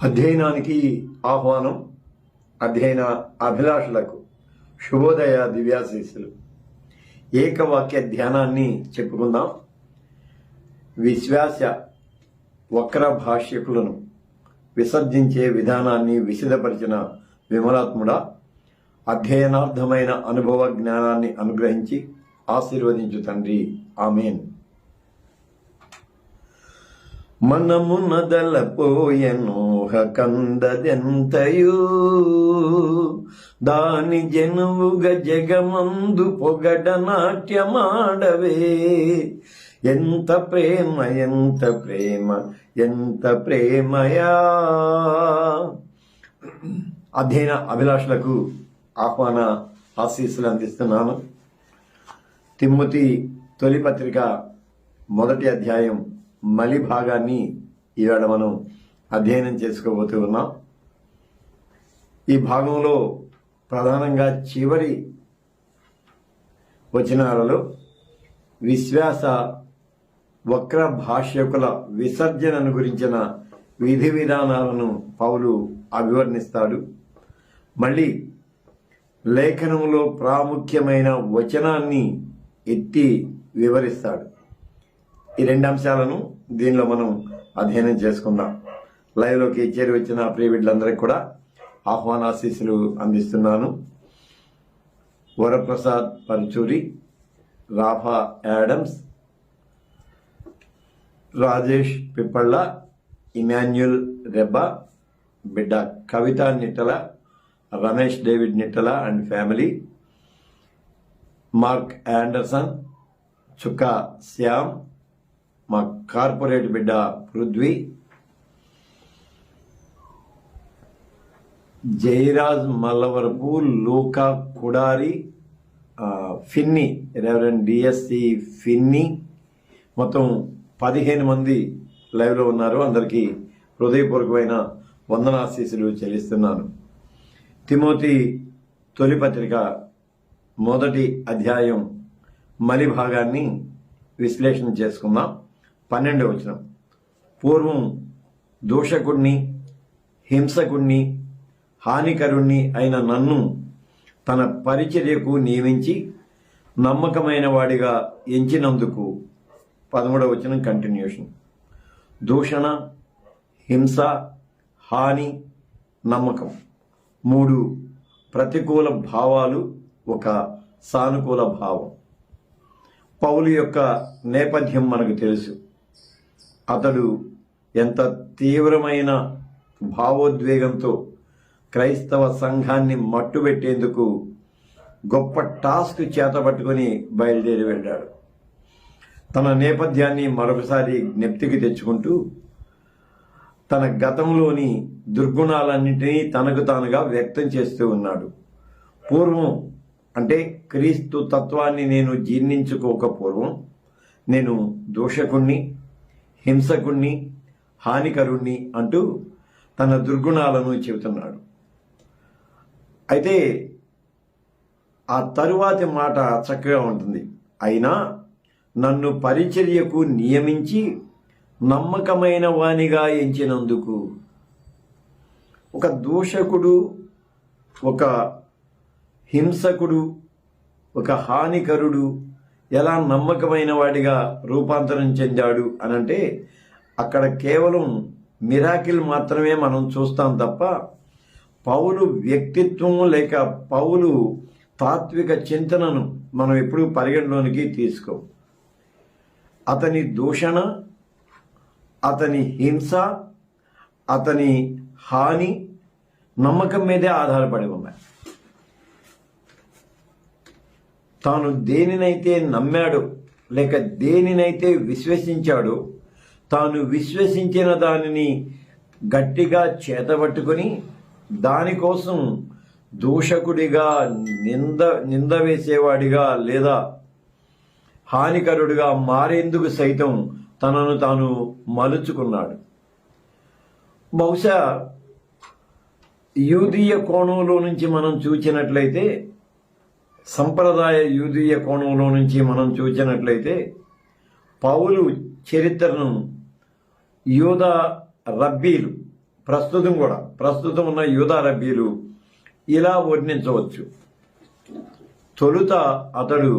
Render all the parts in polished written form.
అధ్యయనానికి ఆహ్వానం. అధ్యయన అభిలాషులకు శుభోదయ దివ్యాశీస్సులు. ఏకవాక్య ధ్యానాన్ని చెప్పుకుందాం. విశ్వాస వక్ర భాష్యకులను విసర్జించే విధానాన్ని విశదపరిచిన విమలాత్ముడా, అధ్యయనార్థమైన అనుభవ జ్ఞానాన్ని అనుగ్రహించి ఆశీర్వదించు తండ్రి. ఆమేన్. మనమునదలపోయెను కందదెంతయు దాని జనువుగ జగమందు పొగడ నాట్యమాడవే. ఎంత ప్రేమ ఎంత ప్రేమ ఎంత ప్రేమయా. అధ్యయన అభిలాషులకు ఆహ్వాన ఆశీస్సులు అందిస్తున్నాను. తిమ్మోతి తొలి పత్రిక 1వ అధ్యాయం మలి భాగాన్ని ఈవేళ మనం అధ్యయనం చేసుకోబోతూ ఉన్నాం. ఈ భాగంలో ప్రధానంగా చివరి వచనాలలో విశ్వాస వక్ర భాష్యకుల విసర్జనను గురించిన విధి విధానాలను పౌలు అభివర్ణిస్తాడు. మళ్ళీ లేఖనంలో ప్రాముఖ్యమైన వచనాన్ని ఎత్తి వివరిస్తాడు. ఈ 2 అంశాలను దీనిలో మనం అధ్యయనం చేసుకుందాం. లైవ్లోకి చేరి వచ్చిన ప్రియ బిడ్డలందరికీ కూడా ఆహ్వానాశీస్సులు అందిస్తున్నాను. Varaprasad Paruchuri, Rafa Adams, Rajesh Pippalla, Emmanuel Rebba, బిడ్డ Kavitha Nittala, Ramesh David Nittala and family, Mark Anderson, Chukka Shyam, మా కార్పొరేట్ బిడ్డ Prithvi, Jayaraj Mallavarapu, Luka Kudari, Finney, reverend DSC Finney, మొత్తం 15 మంది లైవ్లో ఉన్నారు. అందరికీ హృదయపూర్వకమైన వందనాశీస్సులు చెల్లిస్తున్నాను. తిమోతి తొలి పత్రిక 1వ అధ్యాయం మలి భాగాన్ని విశ్లేషణ చేసుకుందాం. 12వ వచనం. పూర్వం దూషకుణ్ణి, హింసకుణ్ణి, హానికరుణ్ణి అయిన నన్ను తన పరిచర్యకు నియమించి నమ్మకమైన వాడిగా ఎంచినందుకు. 13వ వచనం కంటిన్యూషన్. దూషణ, హింస, హాని, నమ్మకం, 3 ప్రతికూల భావాలు, ఒక సానుకూల భావం. పౌలు యొక్క నేపథ్యం మనకు తెలుసు. అతడు ఎంత తీవ్రమైన భావోద్వేగంతో క్రైస్తవ సంఘాన్ని మట్టుబెట్టేందుకు గొప్ప టాస్క్ చేతబట్టుకుని బయలుదేరి వెళ్ళాడు. తన నేపథ్యాన్ని మరొకసారి జ్ఞప్తికి తెచ్చుకుంటూ తన గతంలోని దుర్గుణాలన్నింటినీ తనకు తానుగా వ్యక్తం చేస్తూ ఉన్నాడు. పూర్వం అంటే క్రీస్తు తత్వాన్ని నేను జీర్ణించుకోకపోవడం, నేను దూషకుణ్ణి, హింసకుణ్ణి, హానికరుణ్ణి అంటూ తన దుర్గుణాలను చెబుతున్నాడు. అయితే ఆ తరువాతి మాట చక్కగా ఉంటుంది. అయినా నన్ను పరిచర్యకు నియమించి నమ్మకమైన వానిగా ఎంచినందుకు. ఒక దూషకుడు, ఒక హింసకుడు, ఒక హానికరుడు ఎలా నమ్మకమైన వాడిగా రూపాంతరం చెందాడు అనంటే అక్కడ కేవలం మిరాకిల్ మాత్రమే మనం చూస్తాం తప్ప పౌలు వ్యక్తిత్వం లేక పౌలు తాత్విక చింతనను మనం ఎప్పుడూ పరిగణలోనికి తీసుకోం. అతని దూషణ, అతని హింస, అతని హాని నమ్మకం మీదే ఆధారపడి ఉన్నాయి. తాను దేనినైతే నమ్మాడో లేక దేనినైతే విశ్వసించాడో, తాను విశ్వసించిన దానిని గట్టిగా చేతబట్టుకుని దానికోసం దూషకుడిగా, నింద వేసేవాడిగా లేదా హానికరుడిగా మారేందుకు సైతం తనను తాను మలుచుకున్నాడు. బహుశా యూదీయ కోణంలో నుంచి మనం చూచినట్లయితే, సంప్రదాయ యూదీయ కోణంలో నుంచి మనం చూచినట్లయితే పౌలు చరిత్రను యూదా రబ్బీలు ప్రస్తుతం ఉన్న యూదా రబ్బీలు ఇలా వర్ణించవచ్చు. తొలుత అతడు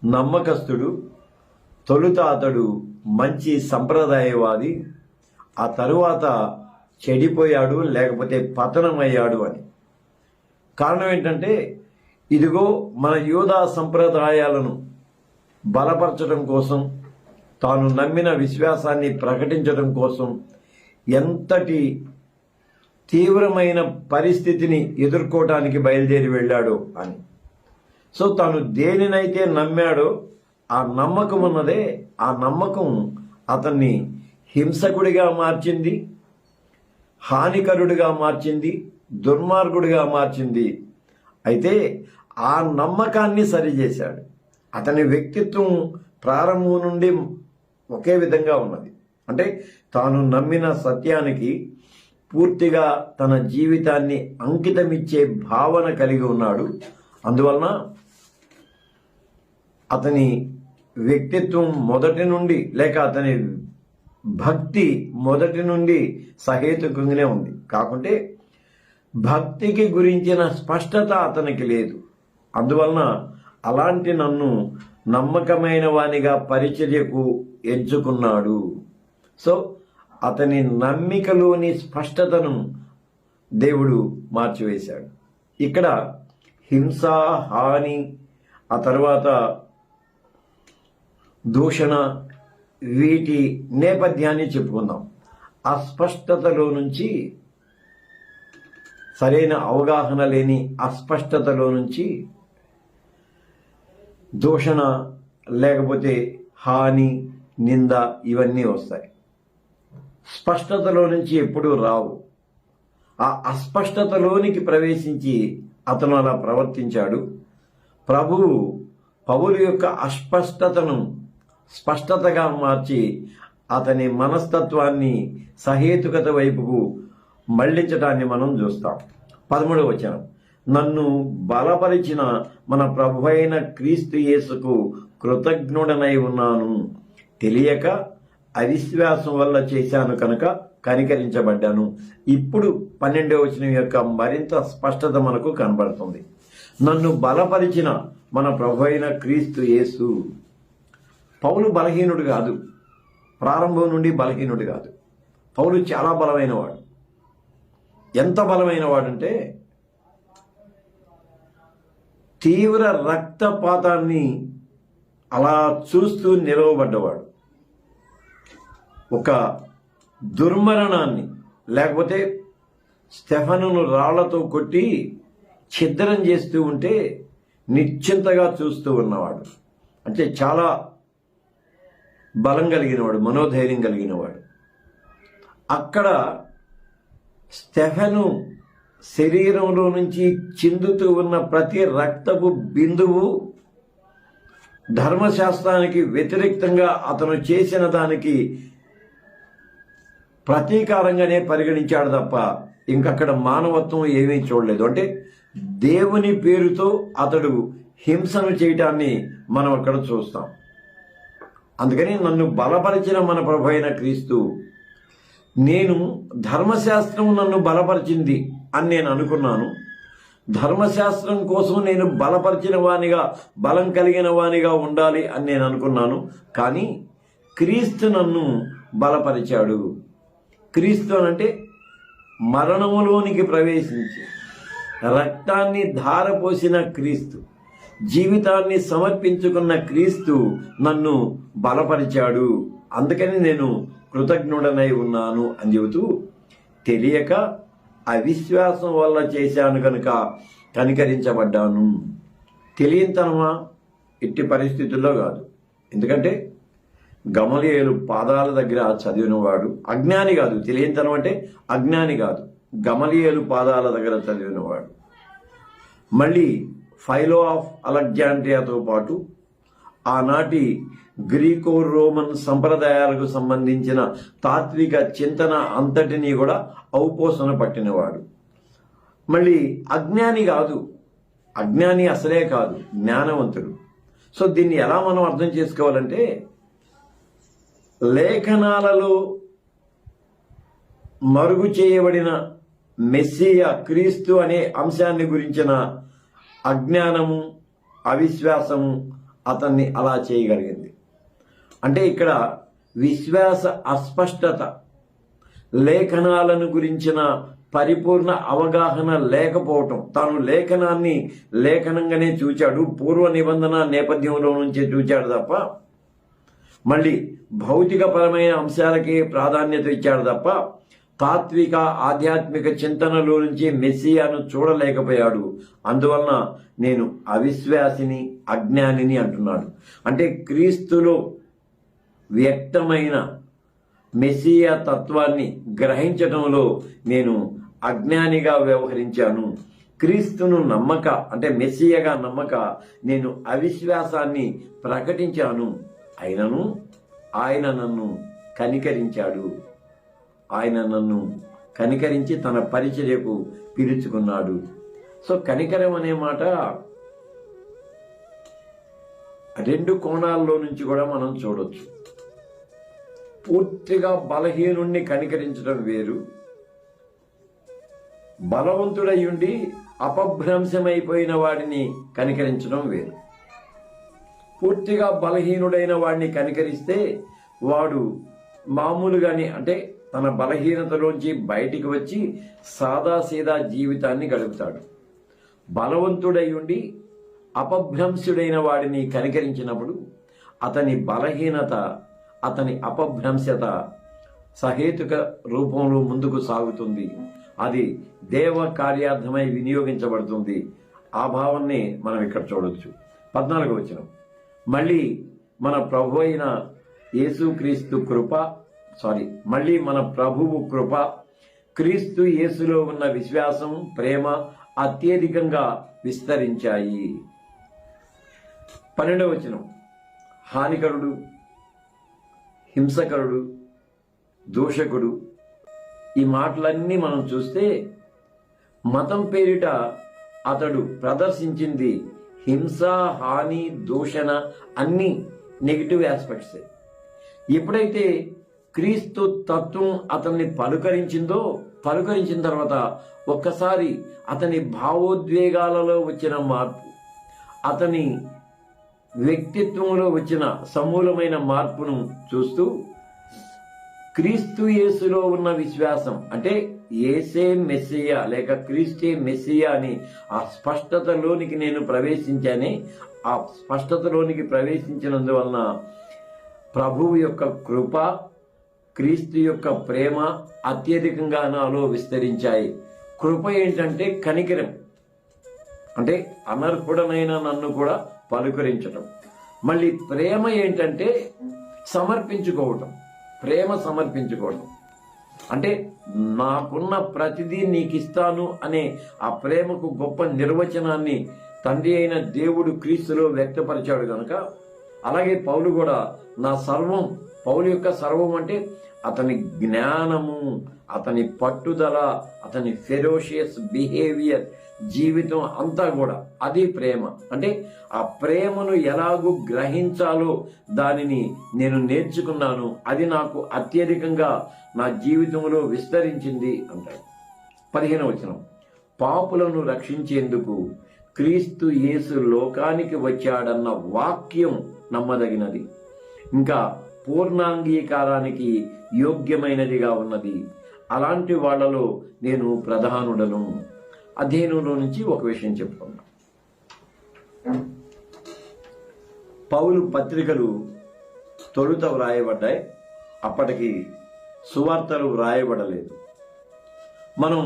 నమ్మకస్తుడు, తొలుత అతడు మంచి సంప్రదాయవాది, ఆ తరువాత చెడిపోయాడు లేకపోతే పతనమయ్యాడు అని. కారణం ఏంటంటే, ఇదిగో మన యూదా సంప్రదాయాలను బలపరచడం కోసం, తాను నమ్మిన విశ్వాసాన్ని ప్రకటించడం కోసం ఎంతటి తీవ్రమైన పరిస్థితిని ఎదుర్కోవటానికి బయలుదేరి వెళ్ళాడో అని. సో తాను దేనినైతే నమ్మాడో ఆ నమ్మకం ఉన్నదే, ఆ నమ్మకం అతన్ని హింసకుడిగా మార్చింది, హానికరుడిగా మార్చింది, దుర్మార్గుడిగా మార్చింది. అయితే ఆ నమ్మకాన్ని సరిచేశాడు. అతని వ్యక్తిత్వం ప్రారంభం నుండి ఒకే విధంగా ఉన్నది. అంటే తాను నమ్మిన సత్యానికి పూర్తిగా తన జీవితాన్ని అంకితమిచ్చే భావన కలిగి ఉన్నాడు. అందువలన అతని వ్యక్తిత్వం మొదటి నుండి, లేక అతని భక్తి మొదటి నుండి సహేతుకంగానే ఉంది. కాకుంటే భక్తికి గురించిన స్పష్టత అతనికి లేదు. అందువలన అలాంటి నన్ను నమ్మకమైన వానిగా పరిచర్యకు ఎంచుకున్నాడు. సో అతని నమ్మికలోని స్పష్టతను దేవుడు మార్చివేశాడు. ఇక్కడ హింస, హాని, ఆ తర్వాత దూషణ, వీటి నేపథ్యాన్ని చెప్పుకుందాం. అస్పష్టతలో నుంచి, సరైన అవగాహన లేని అస్పష్టతలో నుంచి దూషణ లేకపోతే హాని, నింద ఇవన్నీ వస్తాయి. స్పష్టతలో నుంచి ఎప్పుడూ రావు. ఆ అస్పష్టతలోనికి ప్రవేశించి అతను అలా ప్రవర్తించాడు. ప్రభువు పౌలు యొక్క అస్పష్టతను స్పష్టతగా మార్చి అతని మనస్తత్వాన్ని సహేతుకత వైపుకు మళ్లించడాన్ని మనం చూస్తాం. 13వ వచనం, నన్ను బలపరిచిన మన ప్రభువైన క్రీస్తు యేసుకు కృతజ్ఞుడనై ఉన్నాను. తెలియక అవిశ్వాసం వల్ల చేశాను కనుక కనికరించబడ్డాను. ఇప్పుడు 12వ వచనం యొక్క మరింత స్పష్టత మనకు కనబడుతుంది. నన్ను బలపరిచిన మన ప్రభువైన క్రీస్తు యేసు. పౌలు బలహీనుడు కాదు, ప్రారంభం నుండి బలహీనుడు కాదు. పౌలు చాలా బలమైన వాడు. ఎంత బలమైన వాడంటే, తీవ్ర రక్తపాతాన్ని అలా చూస్తూ నిలవబడ్డవాడు. ఒక దుర్మరణాన్ని, లేకపోతే స్టెఫనును రాళ్లతో కొట్టి ఛిద్రం చేస్తూ ఉంటే నిశ్చింతగా చూస్తూ ఉన్నవాడు. అంటే చాలా బలం కలిగినవాడు, మనోధైర్యం కలిగినవాడు. అక్కడ స్టెఫను శరీరంలో నుంచి చిందుతూ ఉన్న ప్రతి రక్తపు బిందువు ధర్మశాస్త్రానికి వ్యతిరేక్తంగా అతను చేసిన దానికి ప్రతీకారంగానే పరిగణించాడు తప్ప ఇంకక్కడ మానవత్వం ఏమీ చూడలేదు. అంటే దేవుని పేరుతో అతడు హింసను చేయటాన్ని మనం అక్కడ చూస్తాం. అందుకని నన్ను బలపరిచిన మన ప్రభు అయిన క్రీస్తు, నేను ధర్మశాస్త్రం నన్ను బలపరిచింది అని నేను అనుకున్నాను. ధర్మశాస్త్రం కోసం నేను బలపరిచిన వానిగా, బలం కలిగిన వానిగా ఉండాలి అని నేను అనుకున్నాను. కానీ క్రీస్తు నన్ను బలపరిచాడు. క్రీస్తు అనంటే మరణములోనికి ప్రవేశించి రక్తాన్ని ధారపోసిన క్రీస్తు, జీవితాన్ని సమర్పించుకున్న క్రీస్తు నన్ను బలపరిచాడు. అందుకని నేను కృతజ్ఞుడనై ఉన్నాను అని చెబుతూ, తెలియక అవిశ్వాసం వల్ల చేశాను కనుక కనికరించబడ్డాను. తెలియనితనమా? ఎట్టి పరిస్థితుల్లో కాదు. ఎందుకంటే గమలీయేలు పాదాల దగ్గర చదివినవాడు. అజ్ఞాని కాదు. తెలియనితనం అంటే అజ్ఞాని కాదు. గమలీయేలు పాదాల దగ్గర చదివినవాడు. మళ్ళీ ఫైలో ఆఫ్ అలెగ్జాండ్రియాతో పాటు ఆనాటి గ్రీకో రోమన్ సంప్రదాయాలకు సంబంధించిన తాత్విక చింతన అంతటినీ కూడా ఔపోసన పట్టినవాడు. మళ్ళీ అజ్ఞాని కాదు. అజ్ఞాని అసలే కాదు, జ్ఞానవంతుడు. సో దీన్ని ఎలా మనం అర్థం చేసుకోవాలంటే, లేఖనాలలో మరుగు చేయబడిన మెస్సియా క్రీస్తు అనే అంశాన్ని గురించిన అజ్ఞానము, అవిశ్వాసము అతన్ని అలా చేయగలిగింది. అంటే ఇక్కడ విశ్వాస అస్పష్టత, లేఖనాలను గురించిన పరిపూర్ణ అవగాహన లేకపోవటం. తాను లేఖనాన్ని లేఖనంగానే చూచాడు, పూర్వ నిబంధన నేపథ్యంలో నుంచే చూచాడు తప్ప మళ్ళీ భౌతికపరమైన అంశాలకే ప్రాధాన్యత ఇచ్చాడు తప్ప తాత్విక ఆధ్యాత్మిక చింతనలో నుంచి మెస్సియాను చూడలేకపోయాడు. అందువలన నేను అవిశ్వాసిని, అజ్ఞానిని అంటున్నాడు. అంటే క్రీస్తులో వ్యక్తమైన మెస్సియా తత్వాన్ని గ్రహించడంలో నేను అజ్ఞానిగా వ్యవహరించాను. క్రీస్తును నమ్మక, అంటే మెస్సియాగా నమ్మక నేను అవిశ్వాసాన్ని ప్రకటించాను. అయినను ఆయన నన్ను కనికరించాడు. ఆయన నన్ను కనికరించి తన పరిచర్యకు పిలుచుకున్నాడు. సో కనికరం అనే మాట రెండు కోణాల్లో నుంచి కూడా మనం చూడొచ్చు. పూర్తిగా బలహీనుణ్ణి కనికరించడం వేరు, బలవంతుడై ఉండి అపభ్రంశమైపోయిన వాడిని కనికరించడం వేరు. పూర్తిగా బలహీనుడైన వాడిని కనికరిస్తే వాడు మామూలుగానే, అంటే తన బలహీనతలోంచి బయటికి వచ్చి సాదాసీదా జీవితాన్ని గడుపుతాడు. బలవంతుడై ఉండి అపభ్రంశుడైన వాడిని కనికరించినప్పుడు అతని బలహీనత, అతని అపభ్రంశత సహేతుక రూపంలో ముందుకు సాగుతుంది. అది దేవ కార్యార్థమై వినియోగించబడుతుంది. ఆ భావాన్ని మనం ఇక్కడ చూడొచ్చు. 14వ వచనం, మళ్ళీ మన ప్రభు అయిన యేసుక్రీస్తు కృప మళ్ళీ మన ప్రభువు కృప, క్రీస్తు యేసులో ఉన్న విశ్వాసం, ప్రేమ అత్యధికంగా విస్తరించాయి. 12వ వచనం, హానికరుడు, హింసకరుడు, దూషకుడు, ఈ మాటలన్నీ మనం చూస్తే మతం పేరిట అతడు ప్రదర్శించింది హింస, హాని, దూషణ అన్ని నెగిటివ్ ఆస్పెక్ట్సే. ఎప్పుడైతే క్రీస్తు తత్వం అతన్ని పలుకరించిన తర్వాత ఒక్కసారి అతని భావోద్వేగాలలో వచ్చిన మార్పు, అతని వ్యక్తిత్వంలో వచ్చిన సమూలమైన మార్పును చూస్తూ క్రీస్తు యేసులో ఉన్న విశ్వాసం, అంటే యేసే మెస్సియా లేక క్రీస్తే మెస్సియా అని ఆ స్పష్టతలోనికి నేను ప్రవేశించానే, ఆ స్పష్టతలోనికి ప్రవేశించినందువలన ప్రభువు యొక్క కృప, క్రీస్తు యొక్క ప్రేమ అత్యధికంగా నాలో విస్తరించాయి. కృప ఏంటంటే కనికరం, అంటే అనర్హుడనైన నన్ను కూడా పలుకరించటం. మళ్ళీ ప్రేమ ఏంటంటే సమర్పించుకోవటం, ప్రేమ సమర్పించుకోవటం. అంటే నాకున్న ప్రతిదీ నీకు ఇస్తాను అనే ఆ ప్రేమకు గొప్ప నిర్వచనాన్ని తండ్రి అయిన దేవుడు క్రీస్తులో వ్యక్తపరిచాడు కనుక, అలాగే పౌలు కూడా నా సర్వం, పౌలు యొక్క సర్వం అంటే అతని జ్ఞానము, అతని పట్టుదల, అతని ఫెరోషియస్ బిహేవియర్, జీవితం అంతా కూడా అది ప్రేమ. అంటే ఆ ప్రేమను ఎలాగూ గ్రహించాలో దానిని నేను నేర్చుకున్నాను, అది నాకు అత్యధికంగా నా జీవితంలో విస్తరించింది అంటాడు. 15వ వచనం, పాపులను రక్షించేందుకు క్రీస్తు యేసు లోకానికి వచ్చాడన్న వాక్యం నమ్మదగినది, ఇంకా పూర్ణాంగీకారానికి యోగ్యమైనదిగా ఉన్నది. అలాంటి వాళ్లలో నేను ప్రధానుడను. అధ్యయనంలో నుంచి ఒక విషయం చెప్పుకున్నాం. పౌలు పత్రికలు తొలుత వ్రాయబడ్డాయి, అప్పటికి సువార్తలు వ్రాయబడలేదు. మనం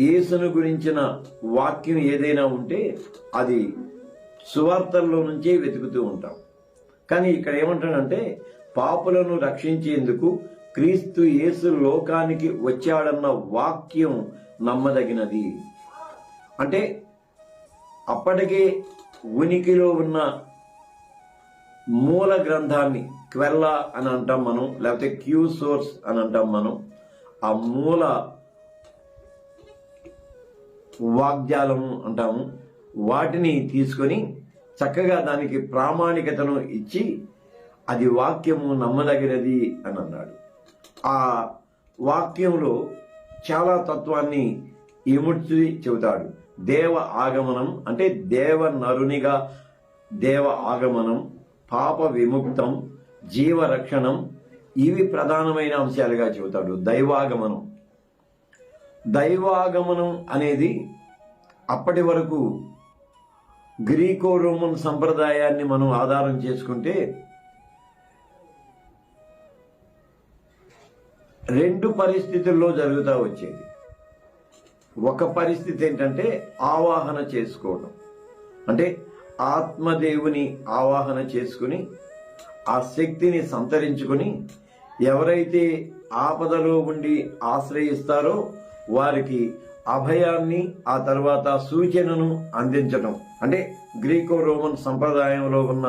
యేసును గురించిన వాక్యం ఏదైనా ఉంటే అది సువార్తల్లో నుంచే వెతుకుతూ ఉంటాం. కానీ ఇక్కడ ఏమంటాడంటే పాపులను రక్షించేందుకు క్రీస్తు యేసు లోకానికి వచ్చాడన్న వాక్యం నమ్మదగినది. అంటే అప్పటికే ఉనికిలో ఉన్న మూల గ్రంథాన్ని క్వెల్లా అని అంటాం మనం, లేకపోతే క్యూ సోర్స్ అని అంటాం మనం. ఆ మూల వాగ్జాలము అంటాము. వాటిని తీసుకొని చక్కగా దానికి ప్రామాణికతను ఇచ్చి అది వాక్యము నమ్మదగినది అని అన్నాడు. ఆ వాక్యంలో చాలా తత్వాన్ని ఇముడ్చి చెబుతాడు. దేవ ఆగమనం అంటే దేవ నరునిగా దేవ ఆగమనం, పాప విముక్తం, జీవరక్షణం, ఇవి ప్రధానమైన అంశాలుగా చెబుతాడు. దైవాగమనం అనేది అప్పటి వరకు గ్రీకో రోమన్ సంప్రదాయాన్ని మనం ఆధారం చేసుకుంటే రెండు పరిస్థితుల్లో జరుగుతూ వచ్చేది. ఒక పరిస్థితి ఏంటంటే ఆవాహన చేసుకోవడం, అంటే ఆత్మదేవుని ఆవాహన చేసుకుని ఆ శక్తిని సంతరించుకుని ఎవరైతే ఆపదలో ఉండి ఆశ్రయిస్తారో వారికి అభయాన్ని, ఆ తర్వాత సూచనను అందించడం. అంటే గ్రీకో రోమన్ సంప్రదాయంలో ఉన్న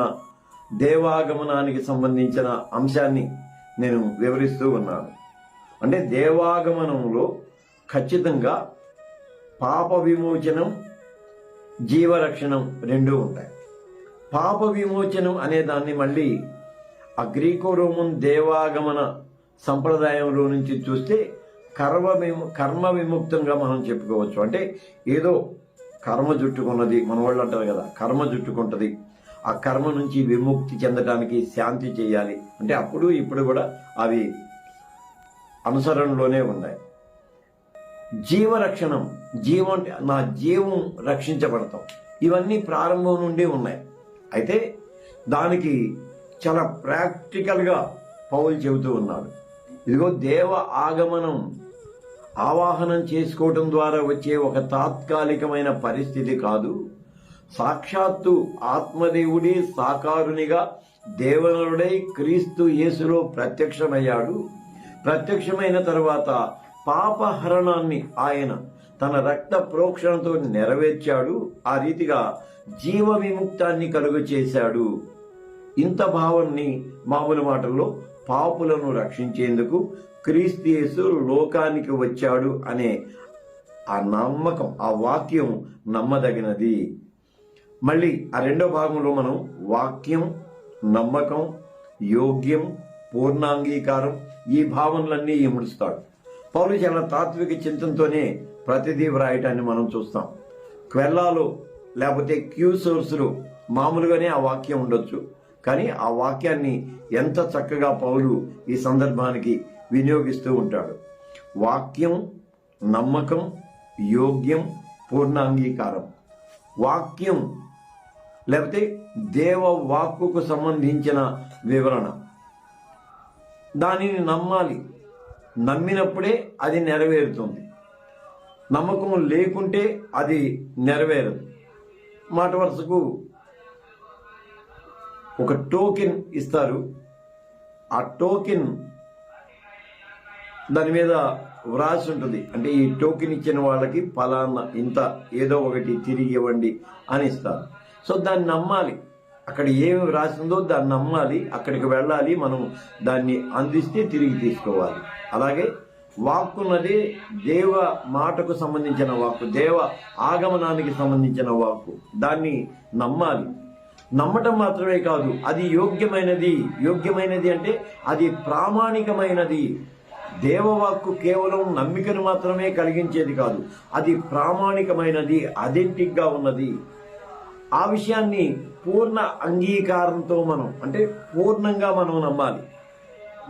దేవాగమనానికి సంబంధించిన అంశాన్ని నేను వివరిస్తూ ఉన్నాను. అంటే దేవాగమనంలో ఖచ్చితంగా పాప విమోచనం, జీవరక్షణం రెండూ ఉంటాయి. పాప విమోచనం అనే దాన్ని మళ్ళీ ఆ గ్రీకో రోమన్ దేవాగమన సంప్రదాయంలో నుంచి చూస్తే కర్మ విముక్తంగా మనం చెప్పుకోవచ్చు. అంటే ఏదో కర్మ జుట్టుకున్నది, మన వాళ్ళు అంటారు కదా, కర్మ జుట్టుకుంటది, ఆ కర్మ నుంచి విముక్తి చెందడానికి శాంతి చేయాలి అంటే అప్పుడు ఇప్పుడు కూడా అవి అనుసరణలోనే ఉన్నాయి. జీవరక్షణం, జీవం అంటే నా జీవం రక్షించబడతాం, ఇవన్నీ ప్రారంభం నుండి ఉన్నాయి. అయితే దానికి చాలా ప్రాక్టికల్గా పౌలు చెబుతూ ఉన్నాడు. ఇదిగో దేవ ఆగమనం ఆవాహనం చేసుకోవటం ద్వారా వచ్చే ఒక తాత్కాలికమైన పరిస్థితి కాదు. సాక్షాత్తు ఆత్మదేవుడే సాకారునిగా దేవనుడై క్రీస్తు యేసులో ప్రత్యక్షమయ్యాడు. ప్రత్యక్షమైన తర్వాత పాపహరణాన్ని ఆయన తన రక్త ప్రోక్షణతో నెరవేర్చాడు. ఆ రీతిగా జీవ విముక్తాన్ని కలుగ చేశాడు. ఇంత భావాన్ని మామూలు మాటల్లో పాపులను రక్షించేందుకు క్రీస్తు యేసు లోకానికి వచ్చాడు అనే ఆ నమ్మకం, ఆ వాక్యం నమ్మదగినది. మళ్ళీ ఆ రెండో భాగంలో మనం వాక్యం, నమ్మకం, యోగ్యం, పూర్ణాంగీకారం, ఈ భావనలన్నీ ఇముడుస్తాడు. పౌలు చాలా తాత్విక చింతనతోనే ప్రతిదీ వ్రాయటాన్ని మనం చూస్తాం. క్వెల్లాలో లేకపోతే క్యూ సోర్సులో మామూలుగానే ఆ వాక్యం ఉండొచ్చు, కానీ ఆ వాక్యాన్ని ఎంత చక్కగా పౌలు ఈ సందర్భానికి వినియోగిస్తూ ఉంటాడు. వాక్యం, నమ్మకం, యోగ్యం, పూర్ణాంగీకారం. వాక్యం లేకపోతే దేవ వాక్కుకు సంబంధించిన వివరణ, దానిని నమ్మాలి. నమ్మినప్పుడే అది నెరవేరుతుంది. నమ్మకం లేకుంటే అది నెరవేరదు. మాట వరుసకు ఒక టోకెన్ ఇస్తారు. ఆ టోకెన్ దాని మీద వ్రాసి ఉంటుంది. అంటే ఈ టోకెన్ ఇచ్చిన వాళ్ళకి ఫలానా ఇంత ఏదో ఒకటి తిరిగి ఇవ్వండి అని ఇస్తారు. సో దాన్ని నమ్మాలి. అక్కడ ఏమి వ్రాసిందో దాన్ని నమ్మాలి, అక్కడికి వెళ్ళాలి, మనం దాన్ని అందిస్తే తిరిగి తీసుకోవాలి. అలాగే వాక్కున్నది దేవ మాటకు సంబంధించిన వాక్కు, దేవ ఆగమనానికి సంబంధించిన వాక్కు. దాన్ని నమ్మాలి. నమ్మటం మాత్రమే కాదు, అది యోగ్యమైనది. యోగ్యమైనది అంటే అది ప్రామాణికమైనది. దేవవాక్కు కేవలం నమ్మికను మాత్రమే కలిగించేది కాదు, అది ప్రామాణికమైనది, అథెంటిక్గా ఉన్నది. ఆ విషయాన్ని పూర్ణ అంగీకారంతో మనం, అంటే పూర్ణంగా మనం నమ్మాలి.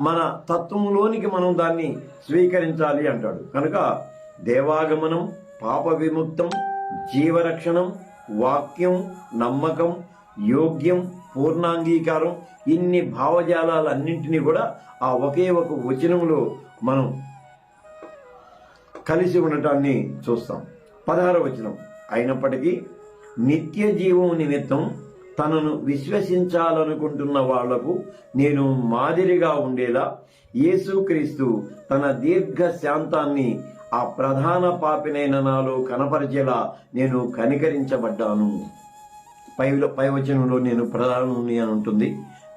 మన తత్వంలోనికి మనం దాన్ని స్వీకరించాలి అంటాడు. కనుక దేవాగమనం, పాప విముక్తం, జీవరక్షణం, వాక్యం, నమ్మకం, యోగ్యం, పూర్ణాంగీకారం, ఇన్ని భావజాలన్నింటినీ కూడా ఆ ఒకే ఒక వచనంలో మనం కలిసి ఉండటాన్ని చూస్తాం. 16వ వచనం, అయినప్పటికీ నిత్య జీవం నిమిత్తం తనను విశ్వసించాలనుకుంటున్న వాళ్లకు నేను మాదిరిగా ఉండేలా యేసుక్రీస్తు తన దీర్ఘ శాంతాన్ని ఆ ప్రధాన పాపినైన నాలో కనపరిచేలా నేను కనికరించబడ్డాను. పై వచనంలో నేను ప్రధానుని అని ఉంటుంది,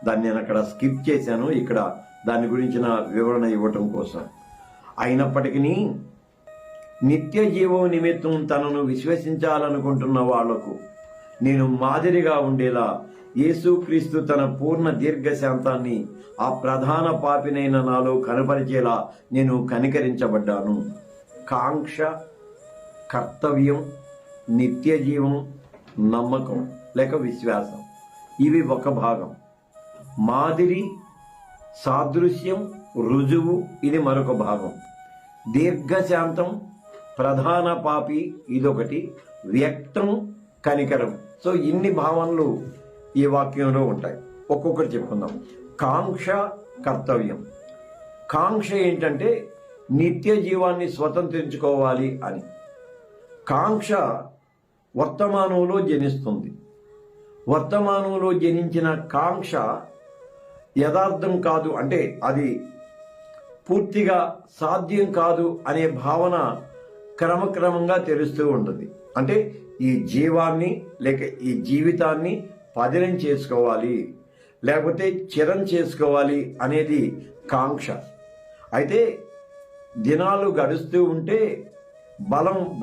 దాన్ని నేను అక్కడ స్కిప్ చేశాను. ఇక్కడ దాని గురించిన వివరణ ఇవ్వటం కోసం. అయినప్పటికీ నిత్య జీవం నిమిత్తం తనను విశ్వసించాలనుకుంటున్న వాళ్లకు నేను మాదిరిగా ఉండేలా యేసుక్రీస్తు తన పూర్ణ దీర్ఘశాంతాన్ని ఆ ప్రధాన పాపినైన నాలో కనపరిచేలా నేను కనికరించబడ్డాను. కాంక్ష, కర్తవ్యం, నిత్య జీవం, నమ్మకం లేక విశ్వాసం, ఇవి ఒక భాగం. మాదిరి, సాదృశ్యం, రుజువు, ఇది మరొక భాగం. దీర్ఘశాంతం, ప్రధాన పాపి, ఇదొకటి. వ్యక్తం, కనికరం. సో ఇన్ని భావనలు ఈ వాక్యంలో ఉంటాయి. ఒక్కొక్కటి చెప్పుకుందాం. కాంక్ష, కర్తవ్యం. కాంక్ష ఏంటంటే నిత్య జీవాన్ని స్వతంత్రించుకోవాలి అని. కాంక్ష వర్తమానంలో జనిస్తుంది. వర్తమానంలో జనించిన కాంక్ష యథార్థం కాదు, అంటే అది పూర్తిగా సాధ్యం కాదు అనే భావన క్రమక్రమంగా తెలుస్తూ ఉంటుంది. అంటే ఈ జీవాన్ని లేక ఈ జీవితాన్ని పదిలం చేసుకోవాలి, లేకపోతే చిరం చేసుకోవాలి అనేది కాంక్ష. అయితే దినాలు గడుస్తూ ఉంటే,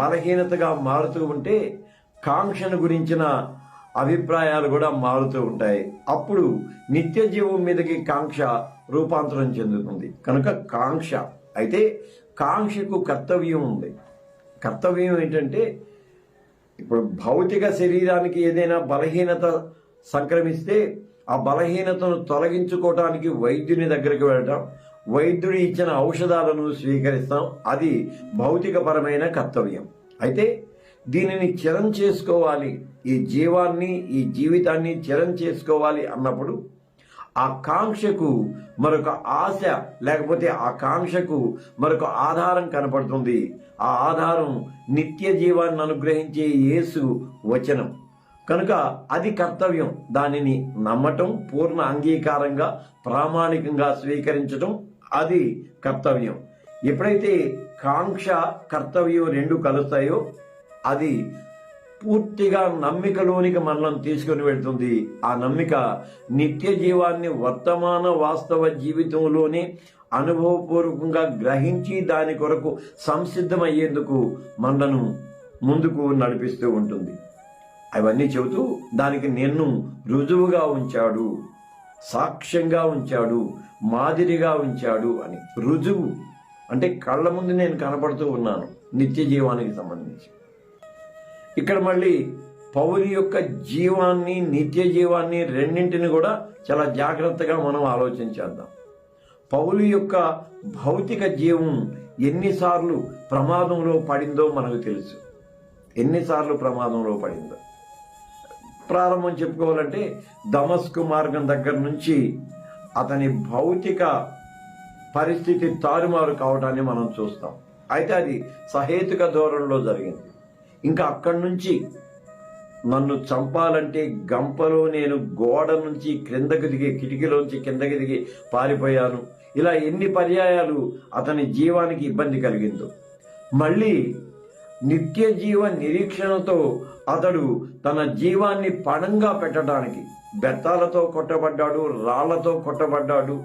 బలహీనతగా మారుతూ ఉంటే కాంక్షను గురించిన అభిప్రాయాలు కూడా మారుతూ ఉంటాయి. అప్పుడు నిత్య జీవం మీదకి కాంక్ష రూపాంతరం చెందుతుంది. కనుక కాంక్ష. అయితే కాంక్షకు కర్తవ్యం ఉంది. కర్తవ్యం ఏంటంటే, ఇప్పుడు భౌతిక శరీరానికి ఏదైనా బలహీనత సంక్రమిస్తే ఆ బలహీనతను తొలగించుకోవటానికి వైద్యుని దగ్గరికి వెళ్ళటం, వైద్యుడు ఇచ్చిన ఔషధాలను స్వీకరిస్తాం. అది భౌతికపరమైన కర్తవ్యం. అయితే దీనిని చిరం చేసుకోవాలి, ఈ జీవాన్ని ఈ జీవితాన్ని చిరం చేసుకోవాలి అన్నప్పుడు ఆ కాంక్షకు మరొక ఆశ, లేకపోతే ఆ కాంక్షకు మరొక ఆధారం కనపడుతుంది. ఆ ఆధారం నిత్య జీవాన్ని అనుగ్రహించే యేసు వచనం. కనుక అది కర్తవ్యం. దానిని నమ్మటం, పూర్ణ అంగీకారంగా ప్రామాణికంగా స్వీకరించటం, అది కర్తవ్యం. ఎప్పుడైతే కాంక్ష, కర్తవ్యం రెండు కలుస్తాయో అది పూర్తిగా నమ్మికలోనికి మనల్ని తీసుకుని వెళ్తుంది. ఆ నమ్మిక నిత్య జీవాన్ని వర్తమాన వాస్తవ జీవితంలోనే అనుభవపూర్వకంగా గ్రహించి దాని కొరకు సంసిద్ధమయ్యేందుకు మనలను ముందుకు నడిపిస్తూ ఉంటుంది. అవన్నీ చెబుతూ దానికి నిన్ను రుజువుగా ఉంచాడు, సాక్ష్యంగా ఉంచాడు, మాదిరిగా ఉంచాడు అని. రుజువు అంటే కళ్ళ ముందు నేను కనపడుతూ ఉన్నాను నిత్య జీవానికి సంబంధించి. ఇక్కడ మళ్ళీ పౌలు యొక్క జీవాన్ని, నిత్య జీవాన్ని రెండింటిని కూడా చాలా జాగ్రత్తగా మనం ఆలోచించేద్దాం. పౌలు యొక్క భౌతిక జీవం ఎన్నిసార్లు ప్రమాదంలో పడిందో మనకు తెలుసు. ఎన్నిసార్లు ప్రమాదంలో పడిందో ప్రారంభం చెప్పుకోవాలంటే, దమస్కు మార్గం దగ్గర నుంచి అతని భౌతిక పరిస్థితి తారుమారు కావడాన్ని మనం చూస్తాం. అయితే అది సహేతుక ధోరణిలో జరిగింది. ఇంకా అక్కడి నుంచి నన్ను చంపాలంటే గంపలో నేను గోడ నుంచి క్రిందకి దిగి, కిటికీలోంచి కిందకి దిగి పారిపోయాను. ఇలా ఎన్ని పర్యాయాలు అతని జీవానికి ఇబ్బంది కలిగిందో. మళ్ళీ నిత్య జీవ నిరీక్షణతో అతడు తన జీవాన్ని పణంగా పెట్టడానికి బెత్తాలతో కొట్టబడ్డాడు, రాళ్లతో కొట్టబడ్డాడు,